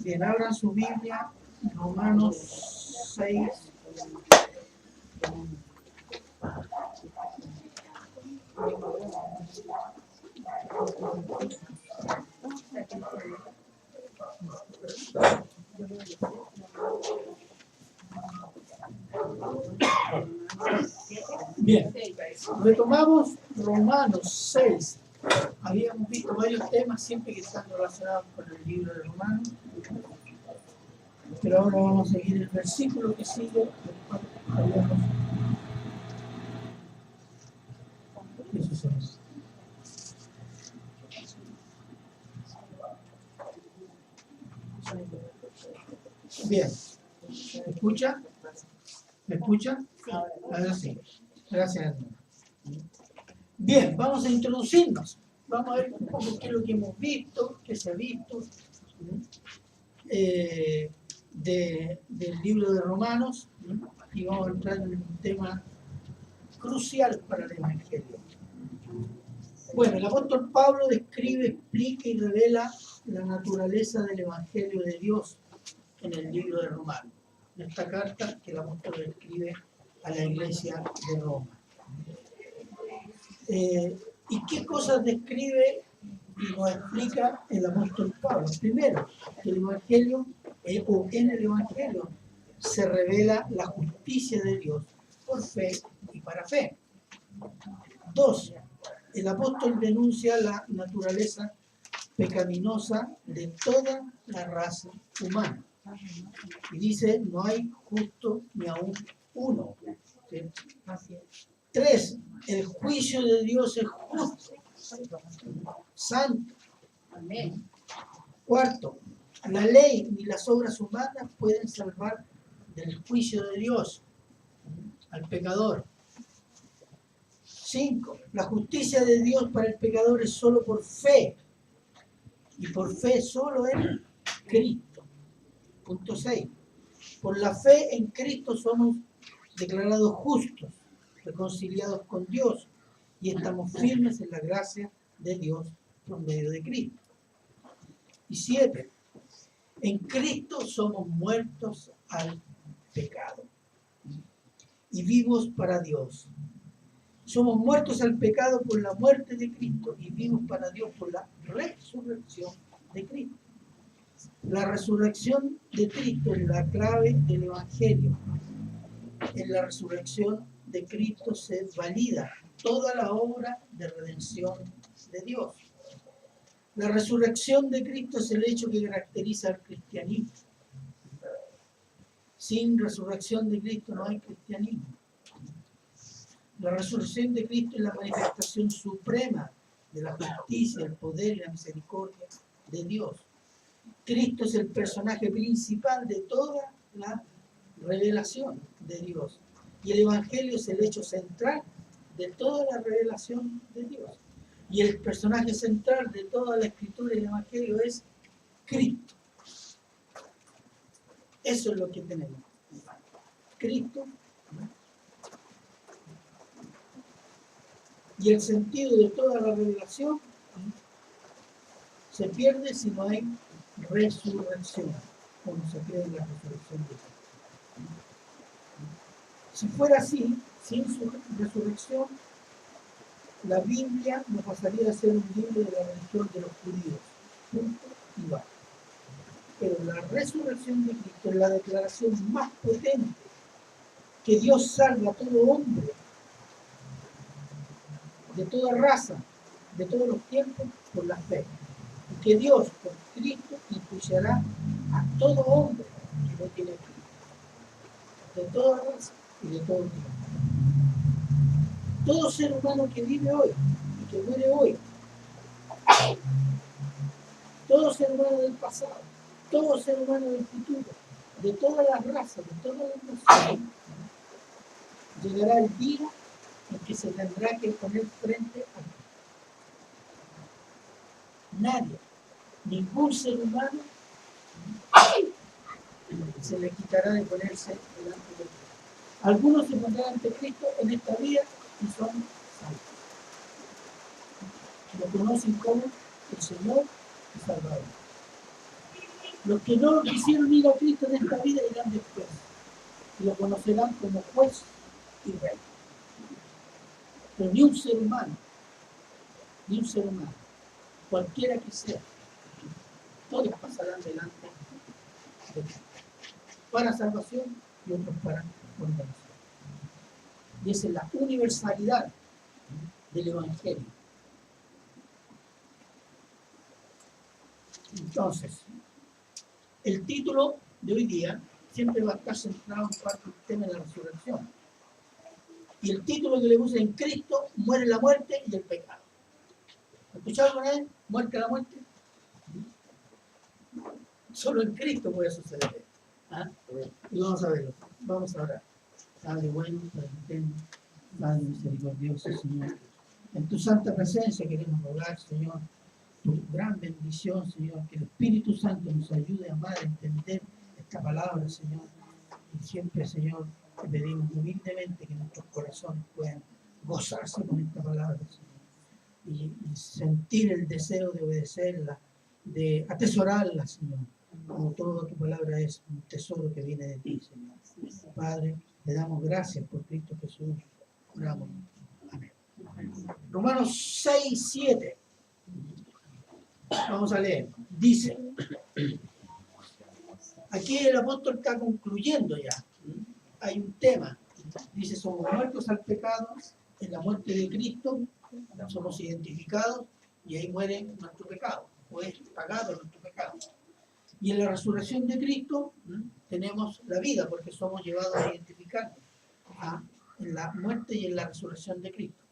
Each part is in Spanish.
Bien, abran su Biblia, Romanos 6. Bien, retomamos Romanos 6. Habíamos visto varios temas siempre que están relacionados con el libro de Romanos, pero ahora vamos a seguir el versículo que sigue, del cual habíamos. ¿Qué sucede? Bien, ¿me escucha? ¿Me escucha? Ahora sí. Gracias. Bien, vamos a introducirnos. Vamos a ver un poco qué es lo que hemos visto, qué se ha visto del libro de Romanos, y vamos a entrar en un tema crucial para el Evangelio. Bueno, el apóstol Pablo describe, explica y revela la naturaleza del Evangelio de Dios en el libro de Romanos, en esta carta que el apóstol escribe a la iglesia de Roma. ¿Y qué cosas describe y nos explica el apóstol Pablo? Primero, que el Evangelio, o en el Evangelio, se revela la justicia de Dios por fe y para fe. Dos, el apóstol denuncia la naturaleza pecaminosa de toda la raza humana. Y dice, no hay justo ni aún uno. ¿Sí? Tres, el juicio de Dios es justo, santo. Amén. Cuarto, la ley ni las obras humanas pueden salvar del juicio de Dios al pecador. 5. La justicia de Dios para el pecador es solo por fe, y por fe solo en Cristo. Punto 6. Por la fe en Cristo somos declarados justos, reconciliados con Dios, y estamos firmes en la gracia de Dios por medio de Cristo. Y 7. En Cristo somos muertos al pecado y vivos para Dios. Somos muertos al pecado por la muerte de Cristo y vivos para Dios por la resurrección de Cristo. La resurrección de Cristo es la clave del Evangelio. En la resurrección de Cristo se valida toda la obra de redención de Dios. La resurrección de Cristo es el hecho que caracteriza al cristianismo. Sin resurrección de Cristo no hay cristianismo. La resurrección de Cristo es la manifestación suprema de la justicia, el poder y la misericordia de Dios. Cristo es el personaje principal de toda la revelación de Dios. Y el Evangelio es el hecho central de toda la revelación de Dios. Y el personaje central de toda la Escritura y el Evangelio es Cristo. Eso es lo que tenemos. Cristo. Y el sentido de toda la revelación se pierde si no hay resurrección, como se pierde la resurrección de Cristo. Si fuera así, sin su resurrección, la Biblia no pasaría a ser un libro de la religión de los judíos. Punto y va. Pero la resurrección de Cristo es la declaración más potente que Dios salva a todo hombre, de toda raza, de todos los tiempos, por la fe. Y que Dios, por Cristo, impulsará a todo hombre que no tiene Cristo, de toda raza y de todo tiempo. Todo ser humano que vive hoy y que muere hoy, todo ser humano del pasado, todo ser humano del futuro, de todas las razas, de todas las naciones, llegará el día en que se tendrá que poner frente a nadie, ningún ser humano se le quitará de ponerse delante de Dios. Algunos se pondrán ante Cristo en esta vida y son salvos. Lo conocen como el Señor y Salvador. Los que no quisieron ir a Cristo en esta vida irán después y lo conocerán como juez y rey. Pero ni un ser humano, cualquiera que sea, todos pasarán delante de Cristo, para salvación y otros para condenación. Y esa es la universalidad del Evangelio. Entonces, el título de hoy día siempre va a estar centrado en cuanto al tema de la resurrección. Y el título que le puse: en Cristo muere la muerte y el pecado. ¿Escuchado alguna vez? ¿Muerte a la muerte? Solo en Cristo puede suceder esto. ¿Ah? Y vamos a verlo. Vamos a orar. Padre bueno, Padre eterno, Padre misericordioso, Señor. En tu santa presencia queremos rogar, Señor, tu gran bendición, Señor, que el Espíritu Santo nos ayude a amar, a entender esta palabra, Señor. Y siempre, Señor, te pedimos humildemente que nuestros corazones puedan gozarse con esta palabra, Señor. Y sentir el deseo de obedecerla, de atesorarla, Señor. Como toda tu palabra es un tesoro que viene de ti, Señor. Padre, le damos gracias por Cristo Jesús. Oramos. Amén. Romanos 6, 7. Vamos a leer. Dice, aquí el apóstol está concluyendo ya. Hay un tema. Dice, somos muertos al pecado, en la muerte de Cristo, somos identificados y ahí muere nuestro pecado, o es pagado nuestro pecado. Y en la resurrección de Cristo tenemos la vida, porque somos llevados a identificarnos en la muerte y en la resurrección de Cristo.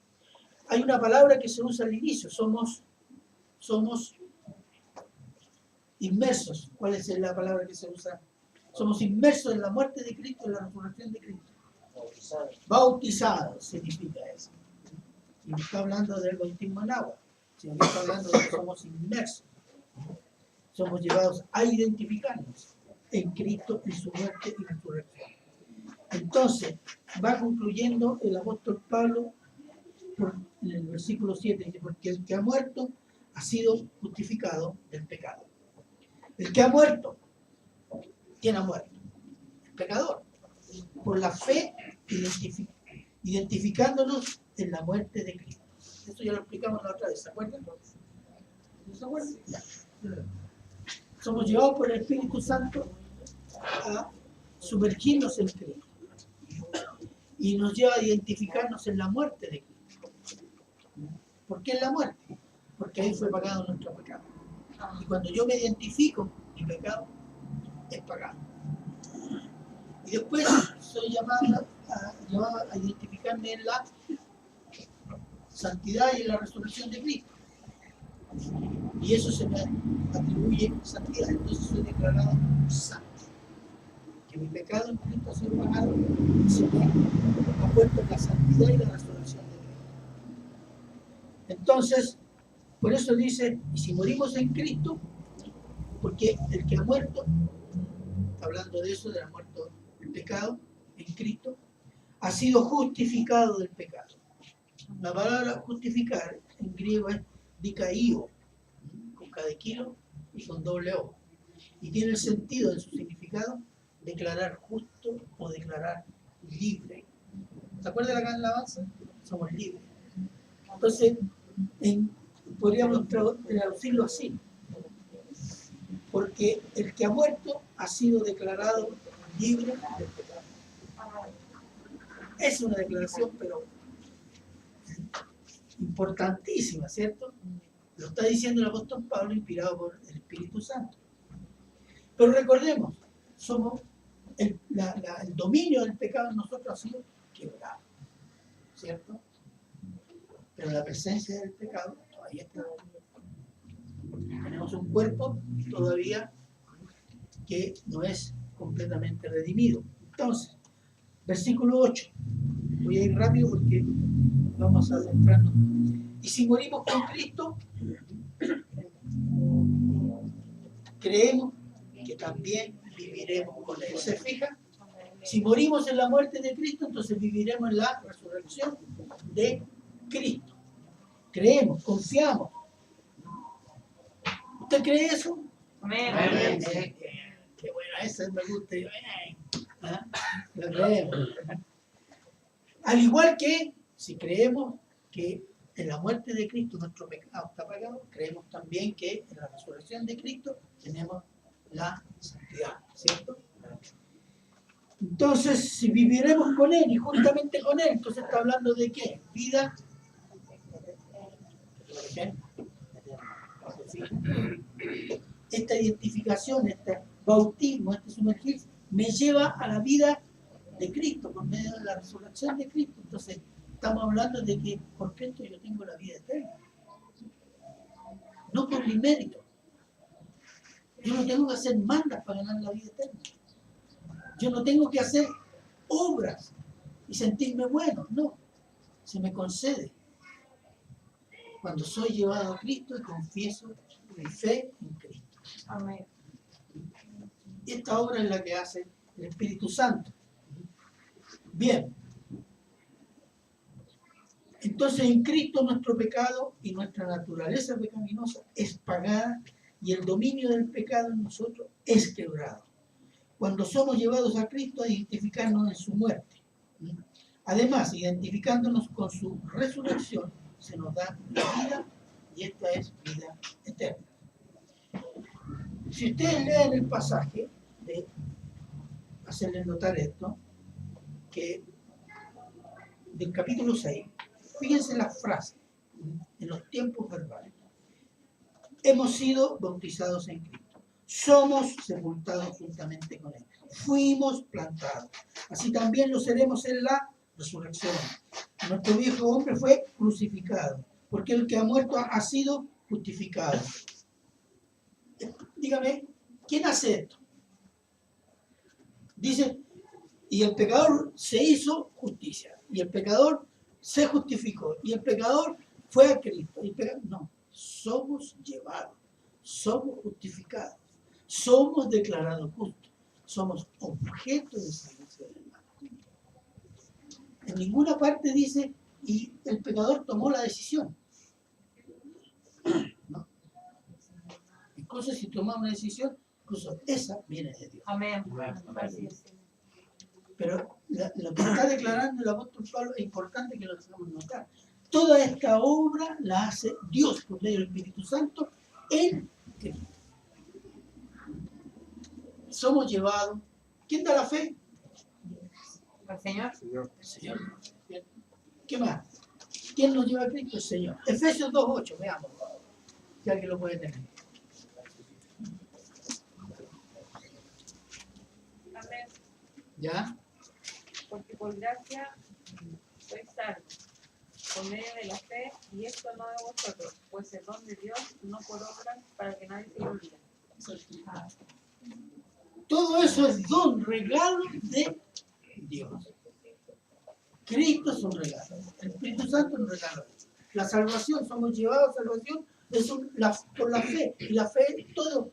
Hay una palabra que se usa al inicio, somos inmersos. ¿Cuál es la palabra que se usa? Somos inmersos en la muerte de Cristo, en la resurrección de Cristo. Bautizados significa eso. Y no está hablando del bautismo en agua, sino que está hablando de que somos inmersos. Somos llevados a identificarnos en Cristo, en su muerte y resurrección. Entonces, va concluyendo el apóstol Pablo en el versículo 7, dice, porque el que ha muerto ha sido justificado del pecado. El que ha muerto, ¿quién ha muerto? El pecador. Por la fe, identificándonos en la muerte de Cristo. Esto ya lo explicamos la otra vez, ¿se acuerdan? ¿Se acuerdan? Ya. Somos llevados por el Espíritu Santo a sumergirnos en Cristo. Y nos lleva a identificarnos en la muerte de Cristo. ¿Por qué en la muerte? Porque ahí fue pagado nuestro pecado. Y cuando yo me identifico, mi pecado es pagado. Y después soy llamado a identificarme en la santidad y en la resurrección de Cristo. Y eso se me atribuye santidad. Entonces soy declarado santo. Que mi pecado en Cristo ha sido pagado y se me ha puesto en la santidad y la resurrección de Cristo. Entonces, por eso dice, y si morimos en Cristo, porque el que ha muerto, hablando de eso, de la muerte del pecado en Cristo, ha sido justificado del pecado. La palabra justificar en griego es dikaio, con K de kilo y con doble O. Y tiene el sentido de su significado, declarar justo o declarar libre. ¿Se acuerdan de la alabanza? Somos libres. Entonces, podríamos traducirlo así. Porque el que ha muerto ha sido declarado libre del pecado. Es una declaración, pero importantísima, ¿cierto? Lo está diciendo el apóstol Pablo, inspirado por el Espíritu Santo. Pero recordemos, el dominio del pecado en nosotros ha sido quebrado, ¿cierto? Pero la presencia del pecado todavía está. Tenemos un cuerpo todavía que no es completamente redimido. Entonces, versículo 8. Voy a ir rápido porque vamos a centrarnos. Y si morimos con Cristo, creemos que también viviremos con Él. ¿Se fija? Si morimos en la muerte de Cristo, entonces viviremos en la resurrección de Cristo. Creemos, confiamos. ¿Usted cree eso? Amén. Amén. Qué bueno, eso me gusta. ¿Ah? Lo creemos. Al igual que si creemos que en la muerte de Cristo nuestro pecado está pagado, creemos también que en la resurrección de Cristo tenemos la santidad, ¿cierto? Entonces, si viviremos con Él y juntamente con Él, entonces está hablando de ¿qué? Vida. Esta identificación, este bautismo, este sumergirse, me lleva a la vida de Cristo, por medio de la resurrección de Cristo. Entonces, estamos hablando de que por Cristo yo tengo la vida eterna. No por mi mérito. Yo no tengo que hacer mandas para ganar la vida eterna. Yo no tengo que hacer obras y sentirme bueno. No. Se me concede cuando soy llevado a Cristo y confieso mi fe en Cristo. Amén. Esta obra es la que hace el Espíritu Santo. Bien. Entonces en Cristo nuestro pecado y nuestra naturaleza pecaminosa es pagada y el dominio del pecado en nosotros es quebrado. Cuando somos llevados a Cristo a identificarnos en su muerte. Además, identificándonos con su resurrección, se nos da la vida y esta es vida eterna. Si ustedes leen el pasaje, de hacerles notar esto, que del capítulo 6, fíjense la frase, en los tiempos verbales. Hemos sido bautizados en Cristo. Somos sepultados juntamente con Él. Fuimos plantados. Así también lo seremos en la resurrección. Nuestro viejo hombre fue crucificado, porque el que ha muerto ha sido justificado. Dígame, ¿quién hace esto? Dice, y el pecador se hizo justicia, y el pecador se justificó, y el pecador fue a Cristo. No, somos llevados, somos justificados, somos declarados justos, somos objeto de salvación, hermano. En ninguna parte dice, y el pecador tomó la decisión. No. Incluso si tomamos una decisión, incluso esa viene de Dios. Amén. Así es. Pero lo que está declarando el apóstol Pablo es importante que lo dejemos notar. Toda esta obra la hace Dios por medio del Espíritu Santo en Cristo. Somos llevados. ¿Quién da la fe? El Señor. El Señor. ¿Qué más? ¿Quién nos lleva a Cristo? El Señor. Efesios 2:8, veamos. Si alguien lo puede tener. Amén. ¿Ya? Porque por gracia sois salvos, por medio de la fe, y esto no de vosotros, pues es don de Dios, no por obras, para que nadie se olvide. Todo eso es don, regalo de Dios. Cristo es un regalo. El Espíritu Santo es un regalo. La salvación, somos llevados a salvación por la fe. Y la fe, todo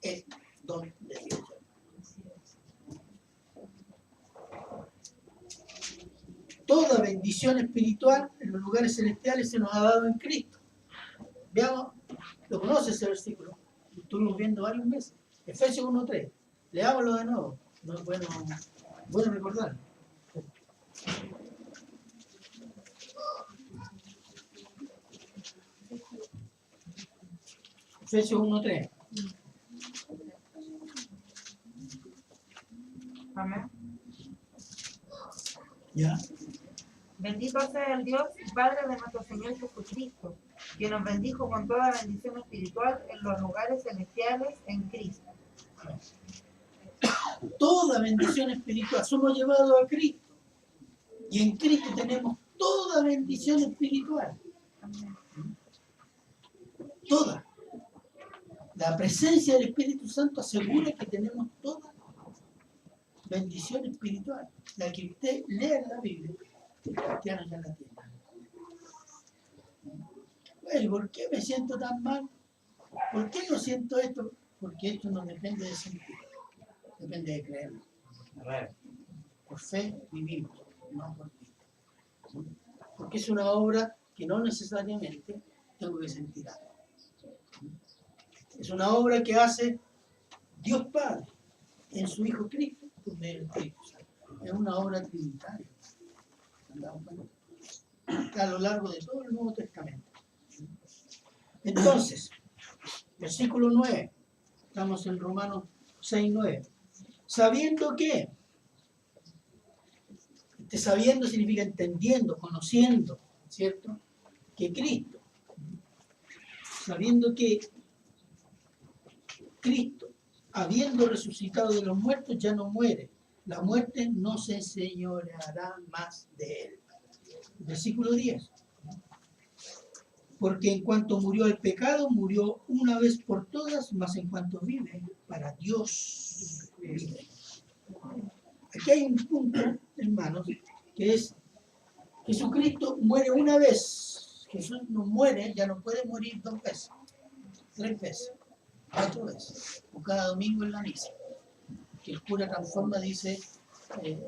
es don de Dios. Toda bendición espiritual en los lugares celestiales se nos ha dado en Cristo. Veamos, lo conoce ese versículo. Lo estuvimos viendo varios meses. Efesios 1:3. Leámoslo de nuevo. No es bueno recordarlo. Efesios 1:3. Amén. ¿Ya? Bendito sea el Dios y Padre de nuestro Señor Jesucristo, que nos bendijo con toda bendición espiritual en los lugares celestiales en Cristo. Toda bendición espiritual. Somos llevados a Cristo. Y en Cristo tenemos toda bendición espiritual. Amén. Toda. La presencia del Espíritu Santo asegura que tenemos toda bendición espiritual. La que usted lea en la Biblia, el cristiano ya la tiene. Bueno, ¿por qué me siento tan mal? ¿Por qué no siento esto? Porque esto no depende de sentir, depende de creerlo. Por fe vivimos, no por vista. Porque es una obra que no necesariamente tengo que sentir algo. Es una obra que hace Dios Padre en su Hijo Cristo por medio del Espíritu Santo. Es una obra trinitaria. Está a lo largo de todo el Nuevo Testamento. Entonces, versículo 9. Estamos en Romanos 6:9. Sabiendo que, sabiendo significa entendiendo, conociendo, ¿cierto? Que Cristo, sabiendo que Cristo, habiendo resucitado de los muertos, ya no muere. La muerte no se enseñoreará más de él. Versículo 10. Porque en cuanto murió el pecado, murió una vez por todas, mas en cuanto vive, para Dios vive. Aquí hay un punto, hermanos, que es Jesucristo muere una vez. Jesús no muere, ya no puede morir 2 veces, 3 veces, 4 veces, o cada domingo en la misa. Que el cura transforma, dice, el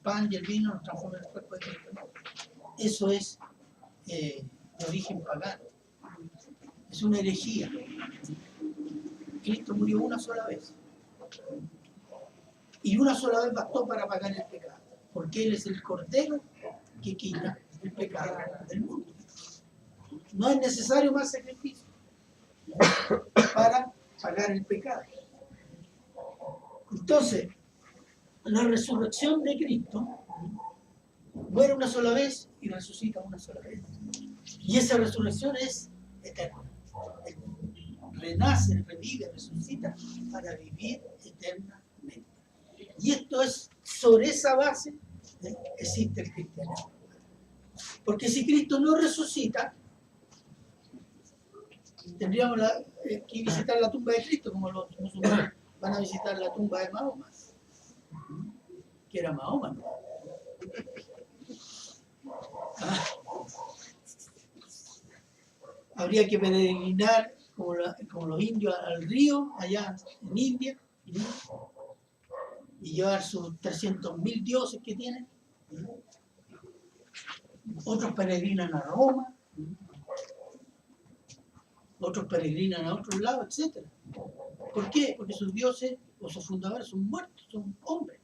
pan y el vino nos transforma en el cuerpo de Cristo. Eso es de origen pagano. Es una herejía. Cristo murió una sola vez. Y una sola vez bastó para pagar el pecado. Porque Él es el Cordero que quita el pecado del mundo. No es necesario más sacrificio para pagar el pecado. Entonces, la resurrección de Cristo muere una sola vez y resucita una sola vez. Y esa resurrección es eterna. Renace, revive, resucita para vivir eternamente. Y esto es, sobre esa base existe el cristianismo. Porque si Cristo no resucita, tendríamos que visitar la tumba de Cristo, como los musulmanes van a visitar la tumba de Mahoma, que era Mahoma, ¿no? Habría que peregrinar como los indios al río, allá en India, y llevar sus 300.000 dioses que tienen. Otros peregrinan a Roma, otros peregrinan a otros lados, etc. ¿Por qué? Porque sus dioses o sus fundadores son muertos, son hombres.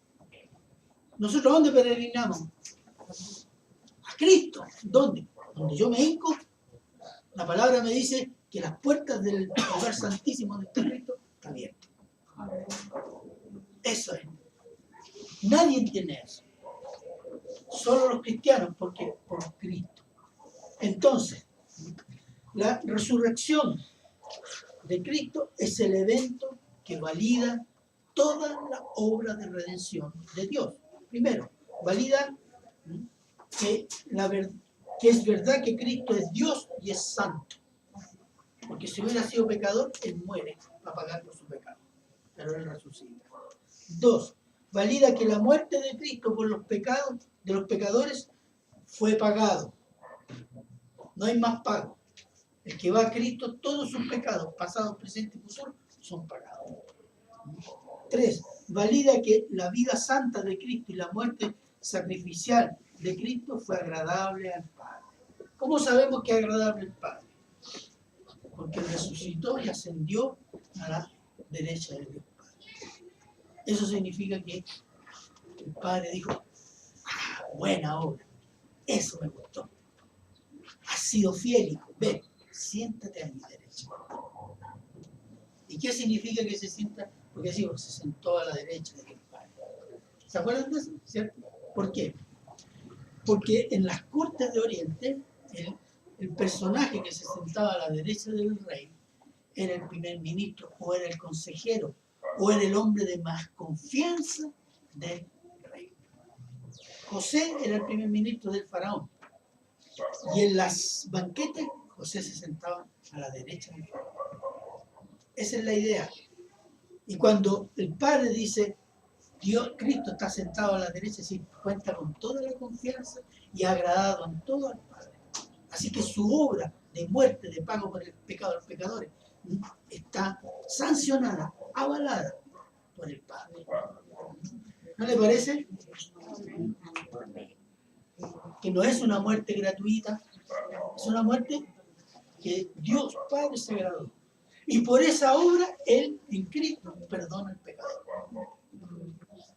¿Nosotros dónde peregrinamos? A Cristo. ¿Dónde? Donde yo me hinco. La palabra me dice que las puertas del lugar santísimo donde está Cristo están abiertas. Eso es. Nadie entiende eso. Solo los cristianos, porque por Cristo. Entonces, la resurrección de Cristo es el evento que valida toda la obra de redención de Dios. Primero, valida que es verdad que Cristo es Dios y es santo. Porque si hubiera sido pecador, Él muere para pagar por su pecado. Pero Él resucita. 2. Valida que la muerte de Cristo por los pecados de los pecadores fue pagado. No hay más pago. El que va a Cristo, todos sus pecados, pasados, presentes y futuros, son pagados. 3. Valida que la vida santa de Cristo y la muerte sacrificial de Cristo fue agradable al Padre. ¿Cómo sabemos que es agradable al Padre? Porque resucitó y ascendió a la derecha de Dios Padre. Eso significa que el Padre dijo, buena obra, eso me gustó. Has sido fiel, hijo, ven, siéntate a mi derecha. ¿Y qué significa que se sienta? Porque sí, se sentó a la derecha del Padre. ¿Se acuerdan de eso? ¿Cierto? ¿Por qué? Porque en las cortes de Oriente, el personaje que se sentaba a la derecha del rey era el primer ministro, o era el consejero, o era el hombre de más confianza del rey. José era el primer ministro del faraón. Y en las banquetes, José se sentaba a la derecha del faraón. Esa es la idea. Y cuando el Padre dice, Dios, Cristo está sentado a la derecha, sí, cuenta con toda la confianza y ha agradado en todo al Padre. Así que su obra de muerte, de pago por el pecado de los pecadores, está sancionada, avalada por el Padre. ¿No le parece? Que no es una muerte gratuita, es una muerte que Dios Padre se agradó. Y por esa obra, Él en Cristo perdona el pecado.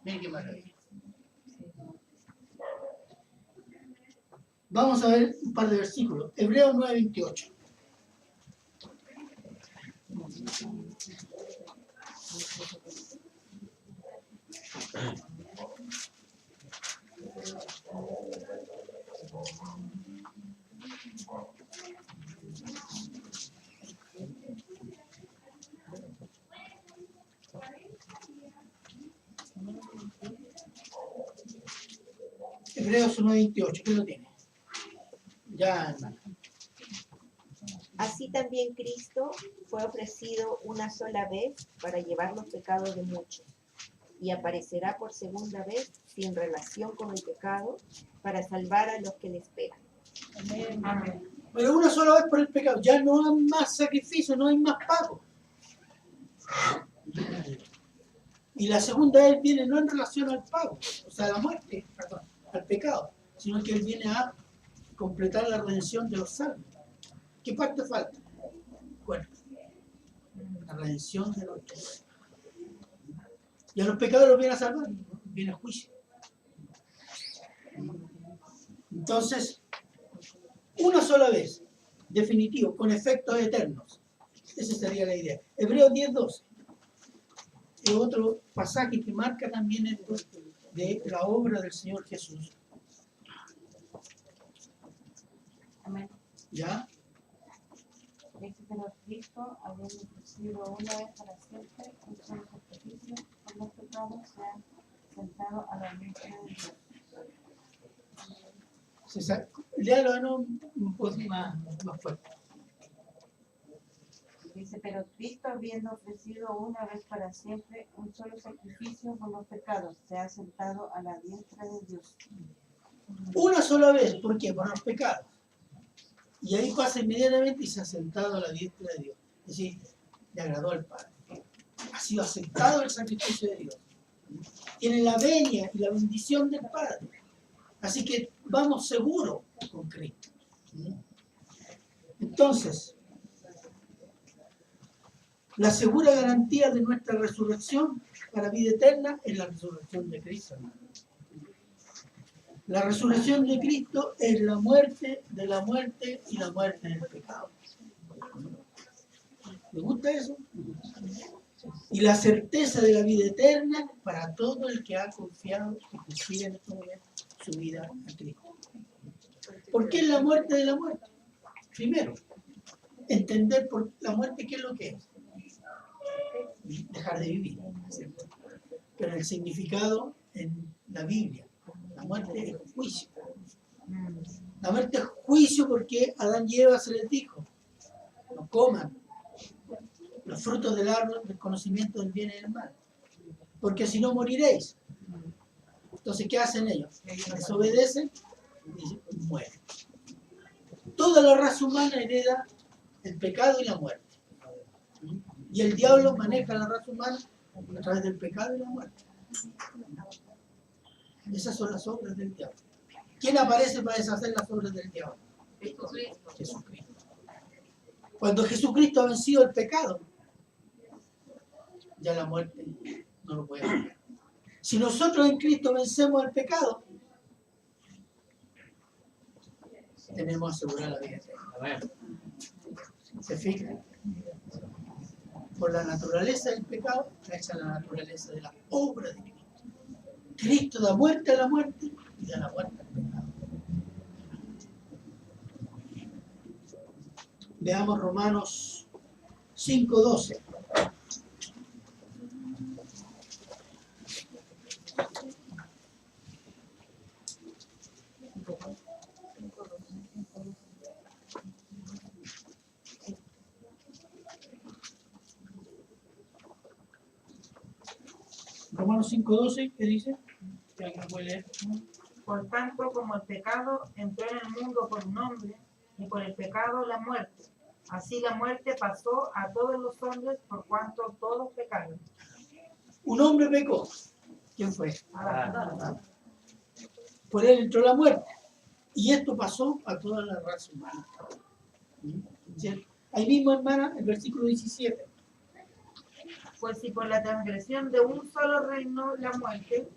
Miren qué maravilla. Vamos a ver un par de versículos. Hebreos 9:28. Hebreos 9:28, ¿qué lo tiene? Ya, hermano. Así también Cristo fue ofrecido una sola vez para llevar los pecados de muchos, y aparecerá por segunda vez sin relación con el pecado para salvar a los que le esperan. Amén. Pero una sola vez por el pecado. Ya no hay más sacrificio, no hay más pago. Y la segunda vez viene no en relación al pago, o sea, a la muerte, perdón, al pecado, sino que Él viene a completar la redención de los salvos. ¿Qué parte falta? Bueno, la redención de los salvos. Y a los pecadores los viene a salvar, viene a juicio. Entonces, una sola vez, definitivo, con efectos eternos. Esa sería la idea. Hebreos 10:12. Es otro pasaje que marca también esto de la obra del Señor Jesús. Amén. ¿Ya? Dice, pero Cristo, habiendo ofrecido una vez para siempre un solo sacrificio por los pecados, se ha sentado a la diestra de Dios. Léalo de nuevo un poco más fuerte. Dice, pero Cristo, habiendo ofrecido una vez para siempre un solo sacrificio por los pecados, se ha sentado a la diestra de Dios. Una sola vez, ¿por qué? Por los pecados. Y ahí pasa inmediatamente y se ha sentado a la diestra de Dios. Es decir, le agradó al Padre. Ha sido aceptado el sacrificio de Dios. Tiene la venia y la bendición del Padre. Así que vamos seguros con Cristo. Entonces, la segura garantía de nuestra resurrección para vida eterna es la resurrección de Cristo, hermano. La resurrección de Cristo es la muerte de la muerte y la muerte del pecado. ¿Le gusta eso? Y la certeza de la vida eterna para todo el que ha confiado y confía en este momento su vida a Cristo. ¿Por qué es la muerte de la muerte? Primero, entender por la muerte qué es lo que es. Dejar de vivir, ¿cierto? Pero el significado en la Biblia, la muerte es juicio. La muerte es juicio porque Adán y Eva se les dijo, no coman los frutos del árbol del conocimiento del bien y del mal, porque si no moriréis. Entonces, ¿qué hacen ellos? Desobedecen y mueren. Toda la raza humana hereda el pecado y la muerte. Y el diablo maneja la raza humana a través del pecado y la muerte. Esas son las obras del diablo. ¿Quién aparece para deshacer las obras del diablo? Jesucristo. Cuando Jesucristo ha vencido el pecado, ya la muerte no lo puede hacer. Si nosotros en Cristo vencemos el pecado, tenemos asegurada la vida eterna. ¿Se fijan? Por la naturaleza del pecado, esa es la naturaleza de la obra de Cristo. Cristo da muerte a la muerte y da la muerte al pecado. Veamos Romanos 5:12. Romanos 5:12, ¿qué dice? ¿Que alguien puede leer? Por tanto, como el pecado entró en el mundo por un hombre, y por el pecado la muerte, así la muerte pasó a todos los hombres por cuanto todos pecaron. Un hombre pecó. ¿Quién fue? Adán. Por él entró la muerte. Y esto pasó a toda la raza humana. ¿Sí? Ahí mismo, hermana, el versículo 17. Pues si por la transgresión de un solo reinó la muerte,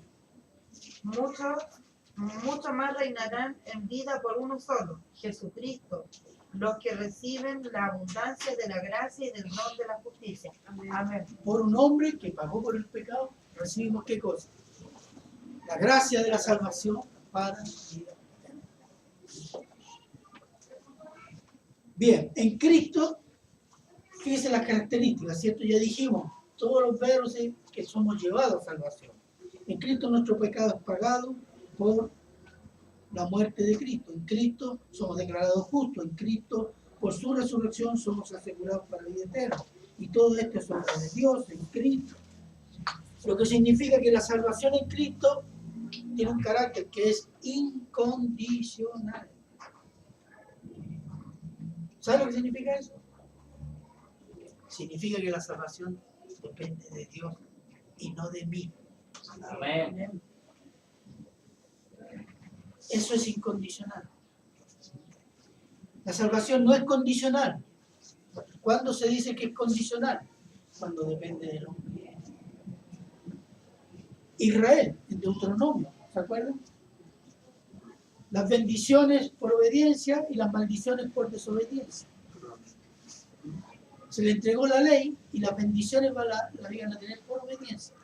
mucho más reinarán en vida por uno solo, Jesucristo, los que reciben la abundancia de la gracia y del don de la justicia. Amén. Por un hombre que pagó por el pecado, recibimos ¿qué cosa? La gracia de la salvación para vida eterna. Bien, en Cristo, fíjense las características, ¿cierto? Ya dijimos, todos los verbos que somos llevados a salvación. En Cristo nuestro pecado es pagado por la muerte de Cristo. En Cristo somos declarados justos. En Cristo, por su resurrección, somos asegurados para la vida eterna. Y todo esto es obra de Dios en Cristo. Lo que significa que la salvación en Cristo tiene un carácter que es incondicional. ¿Sabe lo que significa eso? Significa que la salvación depende de Dios y no de mí. Amén. Eso es incondicional. La salvación no es condicional. ¿Cuándo se dice que es condicional? Cuando depende del hombre. Israel, en Deuteronomio, ¿se acuerdan? Las bendiciones por obediencia y las maldiciones por desobediencia. Se le entregó la ley y las bendiciones las iban a tener por obediencia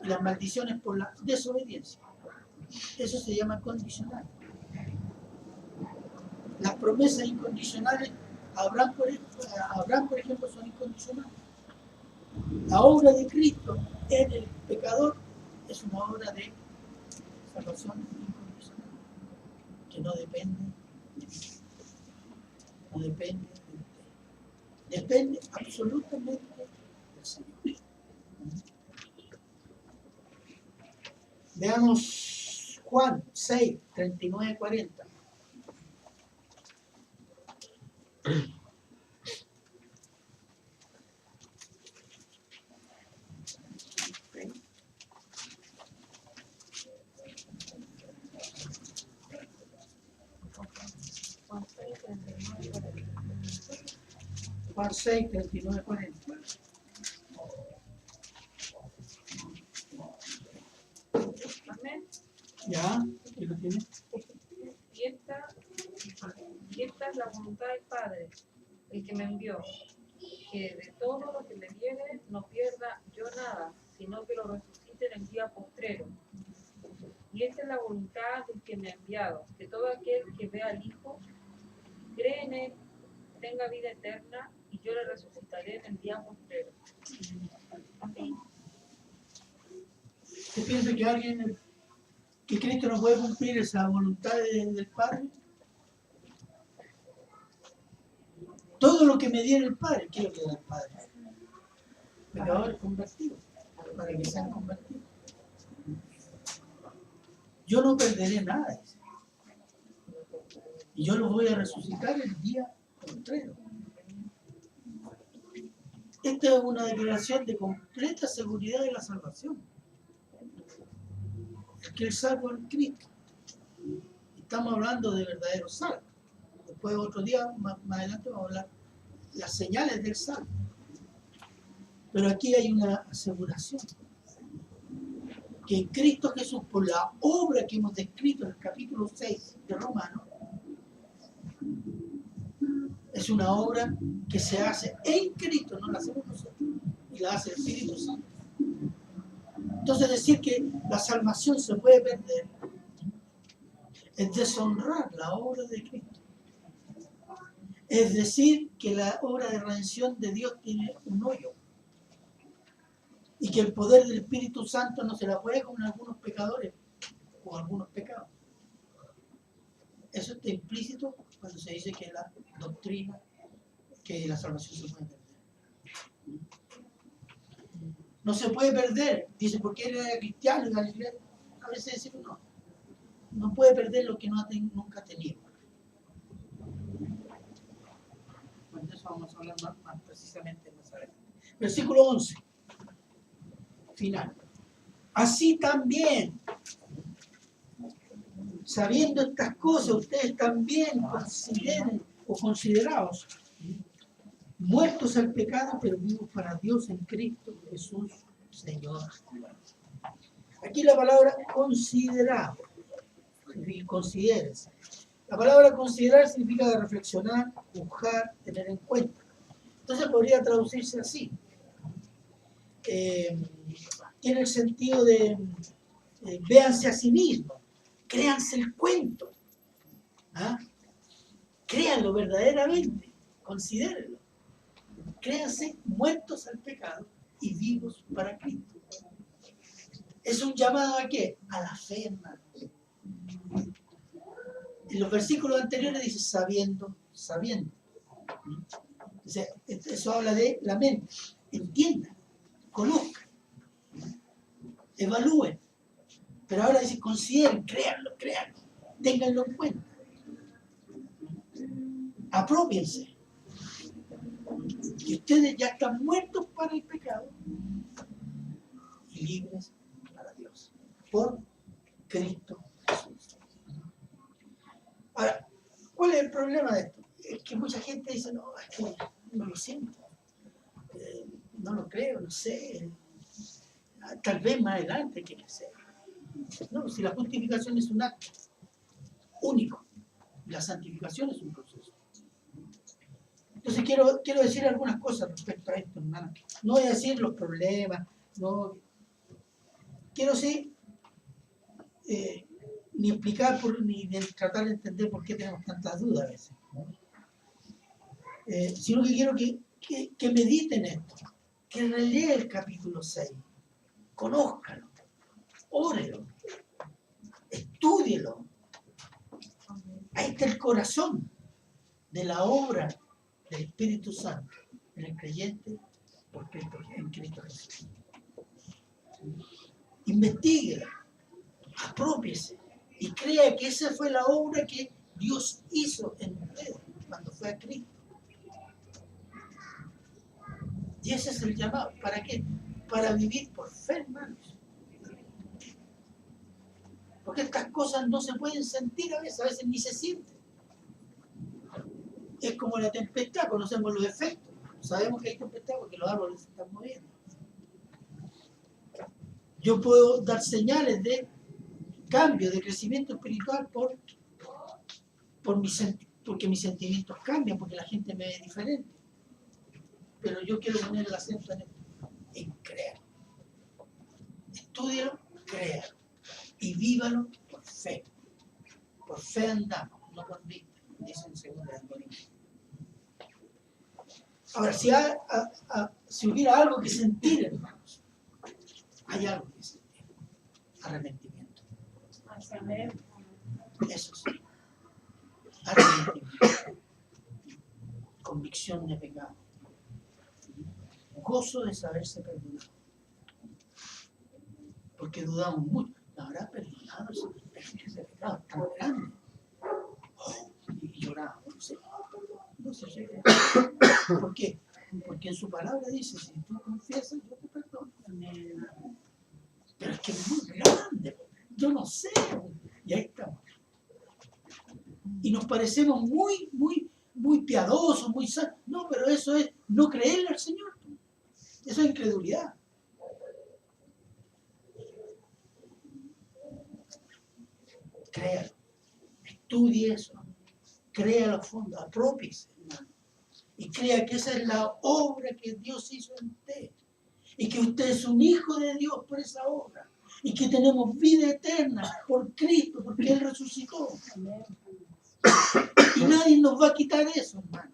y las maldiciones por la desobediencia. Eso se llama condicional. Las promesas incondicionales a Abraham, por ejemplo, son incondicionales. La obra de Cristo en el pecador es una obra de salvación incondicional, que no depende de mí, no depende de usted, depende absolutamente del Señor. Veamos Juan 6, 39, 40. Juan 6, 39, 40. Amén. ¿Ya? ¿Quién lo tiene? Y esta es la voluntad del Padre, el que me envió, que de todo lo que me diere no pierda yo nada, sino que lo resucite en el día postrero. Y esta es la voluntad del que me ha enviado, que todo aquel que vea al Hijo, cree en él, tenga vida eterna, y yo le resucitaré en el día postrero. Amén. ¿Usted piensa que Cristo no puede cumplir esa voluntad del Padre? Todo lo que me diera el Padre, ¿qué es lo que da el Padre? Pecadores convertidos, para que sean convertidos. Yo no perderé nada, dice. Y yo los voy a resucitar el día postrero. Esta es una declaración de completa seguridad de la salvación. Es que el salvo es Cristo. Estamos hablando de verdadero salvo. Después otro día, más adelante, vamos a hablar de las señales del salvo. Pero aquí hay una aseguración. Que en Cristo Jesús, por la obra que hemos descrito en el capítulo 6 de Romanos, es una obra que se hace en Cristo, no la hacemos nosotros, y la hace el Espíritu Santo. Entonces decir que la salvación se puede perder es deshonrar la obra de Cristo. Es decir, que la obra de redención de Dios tiene un hoyo y que el poder del Espíritu Santo no se la juega con algunos pecadores o algunos pecados. Eso está implícito cuando se dice que la doctrina, que la salvación se puede perder. No se puede perder, dice, porque él era cristiano y Galileo. A veces decimos no. No puede perder lo que nunca ha tenido. Bueno, de eso vamos a hablar más precisamente más adelante. Versículo 11. Final. Así también, sabiendo estas cosas, ustedes también consideren o consideraos muertos al pecado, pero vivos para Dios en Cristo Jesús, Señor. Aquí la palabra considerar, considérese. La palabra considerar significa reflexionar, juzgar, tener en cuenta. Entonces podría traducirse así. Tiene el sentido de véanse a sí mismos, créanse el cuento, ¿ah? Créanlo verdaderamente, considérenlo. Créanse muertos al pecado y vivos para Cristo. Es un llamado ¿a qué? A la fe, hermanos. En los versículos anteriores dice sabiendo. Entonces, eso habla de la mente. Entiendan, conozcan, evalúen. Pero ahora dice consideren, créanlo, ténganlo en cuenta. Apropiense. Que ustedes ya están muertos para el pecado y libres para Dios. Por Cristo Jesús. Ahora, ¿cuál es el problema de esto? Es que mucha gente dice, no, es que no lo siento. No lo creo, no sé. Tal vez más adelante quiere ser. No, si la justificación es un acto único, la santificación es un proceso. Entonces quiero decir algunas cosas respecto a esto, hermano. No voy a decir los problemas, no. Quiero decir, ni explicar ni tratar de entender por qué tenemos tantas dudas a veces, ¿no? Sino que quiero que mediten esto, que releen el capítulo 6, conózcalo, órelo, estúdielo. Ahí está el corazón de la obra del Espíritu Santo en el creyente en Cristo Jesús. Investíguela, apropiese y crea que esa fue la obra que Dios hizo en usted cuando fue a Cristo. Y ese es el llamado. ¿Para qué? Para vivir por fe, hermanos. Porque estas cosas no se pueden sentir a veces ni se sienten. Es como la tempestad, conocemos los efectos. Sabemos que hay tempestad porque los árboles se están moviendo. Yo puedo dar señales de cambio, de crecimiento espiritual porque mis sentimientos cambian, porque la gente me ve diferente. Pero yo quiero poner el acento en creer. Estúdialo, créalo. Y vívalo por fe. Por fe andamos, no por vista, dice en 2 Corintios. Ahora, si hubiera algo que sentir, hermanos, hay algo que sentir. Arrepentimiento. Eso sí. Arrepentimiento. Convicción de pecado. Gozo de saberse perdonado. Porque dudamos mucho. ¿La habrá perdonado ese pecado tan grande? Y lloramos. No sé. ¿Por qué? Porque en su palabra dice, si tú confiesas, yo te perdono. Pero es que es muy grande. Yo no sé. Y ahí estamos. Y nos parecemos muy piadosos, muy sanos. No, pero eso es no creerle al Señor. Eso es incredulidad. Créalo. Estudie eso. Créalo a fondo. Apropiese, hermano. Y crea que esa es la obra que Dios hizo en usted. Y que usted es un hijo de Dios por esa obra. Y que tenemos vida eterna por Cristo, porque Él resucitó. Y nadie nos va a quitar eso, hermano.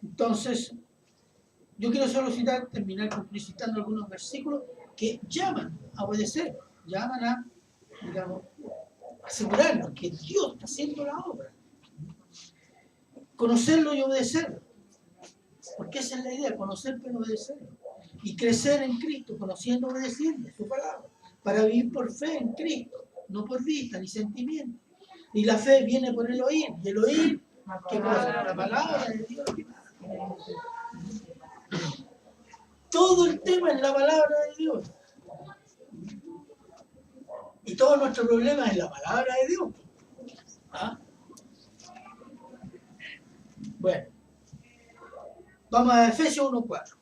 Entonces, yo quiero solo terminar citando algunos versículos que llaman a obedecer, llaman a, digamos, asegurarnos que Dios está haciendo la obra. Conocerlo y obedecerlo. Porque esa es la idea, conocer pero obedecerlo. Y crecer en Cristo, conociendo y obedeciendo su palabra. Para vivir por fe en Cristo, no por vista ni sentimiento. Y la fe viene por el oír. Y el oír, ¿qué cosa? La palabra de Dios. Todo el tema es la palabra de Dios. Y todo nuestro problema es la palabra de Dios. ¿Ah? Bueno, vamos a Efesios 1:4.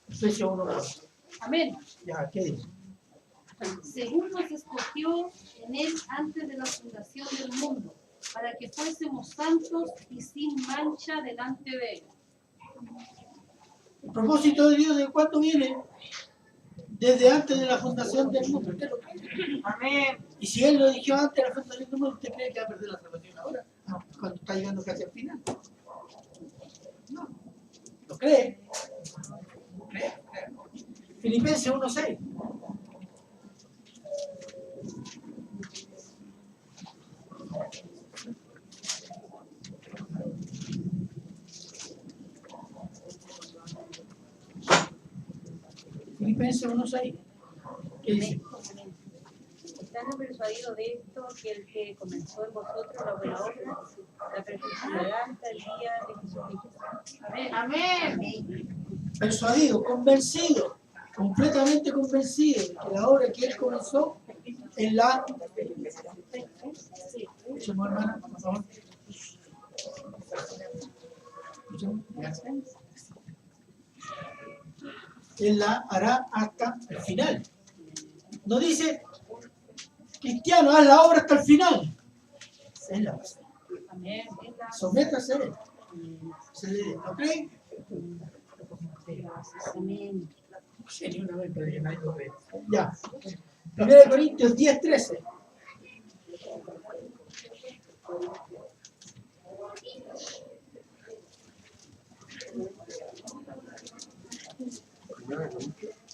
Efesios 1:4. Amén. Ya, ¿qué dice? Según nos escogió en él antes de la fundación del mundo, para que fuésemos santos y sin mancha delante de él. El propósito de Dios, ¿de cuándo viene? Desde antes de la fundación del mundo. ¿Usted lo cree? Amén. Y si Él lo eligió antes de la fundación del mundo, ¿usted cree que va a perder la salvación ahora? No, cuando está llegando casi al final. No. ¿Lo cree? ¿Cree? Filipenses 1:6. Filipenses 1:6. ¿Qué dice? Estando persuadido de esto, que el que comenzó en vosotros la buena obra, la perfeccionará hasta el día de Jesucristo. Amén. Amén. Persuadido, convencido, completamente convencido de que la obra que Él comenzó en la... Escuchemos, hermana, por favor. Escuchemos. Gracias. Él la hará hasta el final. No dice, cristiano, haz la obra hasta el final. Él la va a hacer. Amén. Sométase a Él. ¿Lo creen? Amén. Sería una vez, pero ya nadie lo ve. Ya. 1 Corintios 10:13.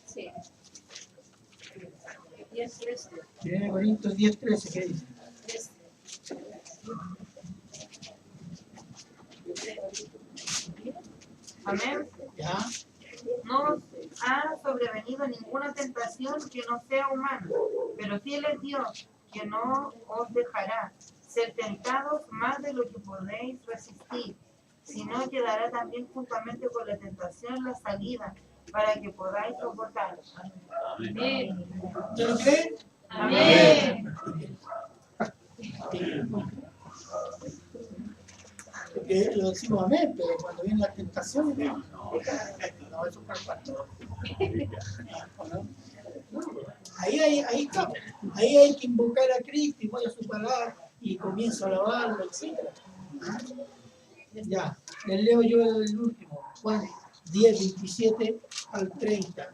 Sí. 10:13. 1 Corintios 10:13, ¿qué dice? 13. Amén. Ya. No os ha sobrevenido ninguna tentación que no sea humana, pero fiel es Dios, que no os dejará ser tentados más de lo que podéis resistir, sino que dará también juntamente con la tentación la salida, para que podáis soportar. Amén. ¿Usted lo cree? Amén. Porque lo decimos amén, pero cuando viene la tentación, no, eso es para cuatro. ¿No? Ahí está. Ahí hay que invocar a Cristo y voy a su palabra y comienzo a alabarlo, etc. Ya, les leo yo el último, Juan 10:27 al 30,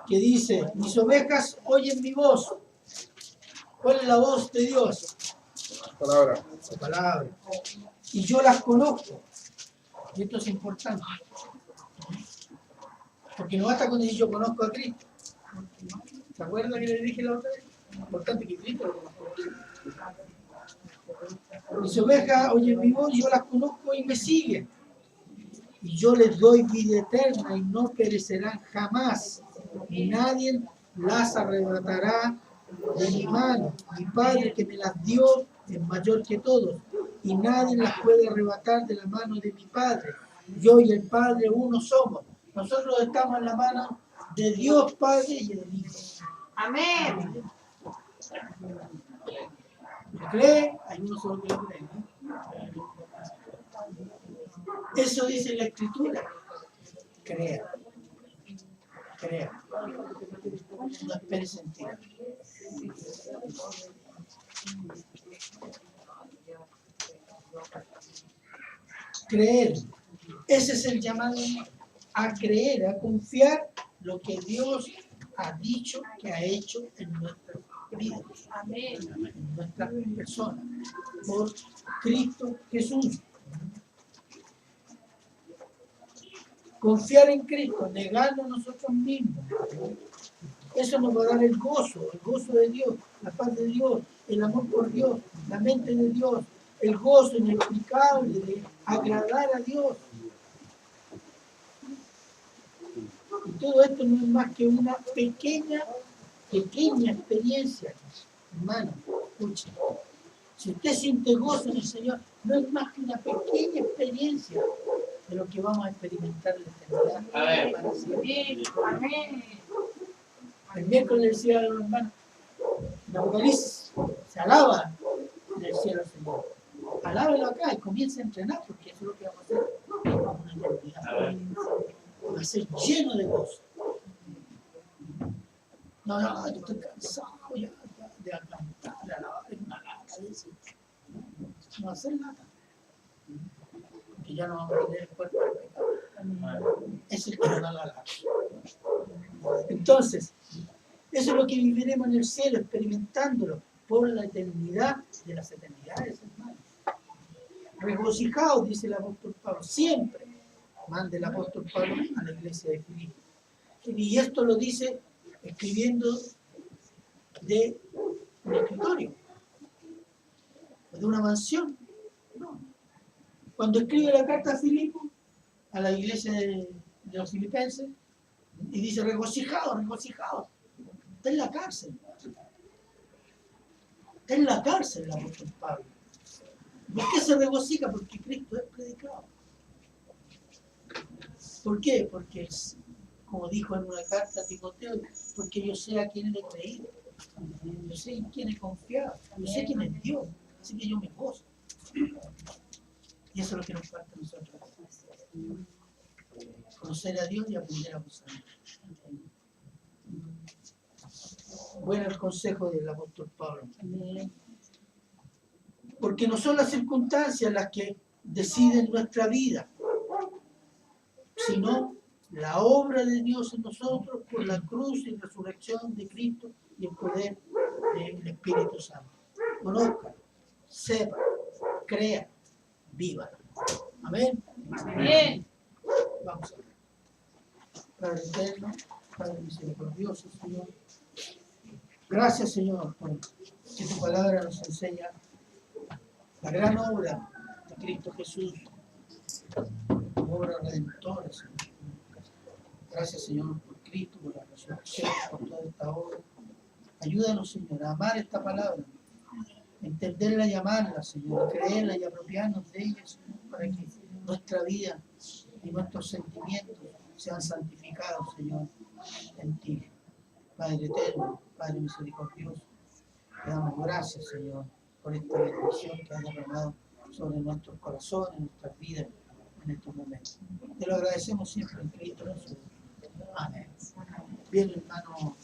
que dice, mis ovejas oyen mi voz. ¿Cuál es la voz de Dios? Palabra. Su palabra. Y yo las conozco. Y esto es importante. Porque no basta con decir yo conozco a Cristo. ¿Se acuerdan que les dije la otra vez? Importante que Cristo lo conozco. Mis ovejas oyen mi voz, yo las conozco y me siguen. Y yo les doy vida eterna y no perecerán jamás. Y nadie las arrebatará de mi mano. Mi Padre que me las dio es mayor que todos. Y nadie las puede arrebatar de la mano de mi Padre. Yo y el Padre uno somos. Nosotros estamos en la mano de Dios Padre y del Hijo. Amén. ¿Lo cree? Hay uno solo que lo cree, ¿no? Eso dice la Escritura. Crea. Crea. No espere sentir. Creer. Ese es el llamado a creer, a confiar lo que Dios ha dicho que ha hecho en nuestra vida, Amén. en nuestra persona, por Cristo Jesús. Confiar en Cristo, negarnos a nosotros mismos. Eso nos va a dar el gozo de Dios, la paz de Dios, el amor por Dios, la mente de Dios, el gozo inexplicable de agradar a Dios. todo esto no es más que una pequeña experiencia, hermano. Escuche, si usted siente gozo en el Señor, no es más que una pequeña experiencia de lo que vamos a experimentar en la eternidad. Amén. El miércoles decía a los hermanos, en Apocalipsis se alaba en el cielo al Señor. Alábelo acá y comienza a entrenar, porque eso es lo que vamos a hacer en una eternidad. Va a ser lleno de gozo. No, yo estoy cansado ya de cantar, de alabar, es una lata de eso. No va a ser lata. Porque ya no vamos a tener el cuerpo del pecado. Es el que nos da la lata. Entonces, eso es lo que viviremos en el cielo, experimentándolo por la eternidad de las eternidades, hermanos. Regocijaos, dice el apóstol Pablo, siempre manda el apóstol Pablo a la iglesia de Filipo. Y esto lo dice escribiendo de un escritorio, de una mansión. No. Cuando escribe la carta a Filipo, a la iglesia de los filipenses, y dice regocijaos, regocijaos, está en la cárcel. Está en la cárcel el apóstol Pablo. ¿Por qué se regocija? Porque Cristo es predicado. ¿Por qué? Porque, como dijo en una carta a Timoteo, porque yo sé a quién le he creído, yo sé en quién he confiado, yo sé quién es Dios, así que yo me gozo. Y eso es lo que nos falta a nosotros. Conocer a Dios y aprender a gozar. Bueno el consejo del apóstol Pablo. Porque no son las circunstancias las que deciden nuestra vida, sino la obra de Dios en nosotros por la cruz y resurrección de Cristo y el poder del Espíritu Santo. Conozcan, sepan, crean, vivan. Amén. Amén. Vamos a ver. Padre eterno, Padre misericordioso, Señor. Gracias, Señor, por que tu palabra nos enseña la gran obra de Cristo Jesús, obra redentora, Señor. Gracias, Señor, por Cristo, por la resurrección, por toda esta obra. Ayúdanos, Señor, a amar esta palabra, a entenderla y amarla, Señor, a creerla y apropiarnos de ella, Señor, para que nuestra vida y nuestros sentimientos sean santificados, Señor, en ti. Padre eterno, Padre misericordioso, te damos gracias, Señor, por esta bendición que has derramado sobre nuestros corazones, nuestras vidas en estos momentos. Te lo agradecemos siempre en Cristo Jesús. Amén. Bien, hermano.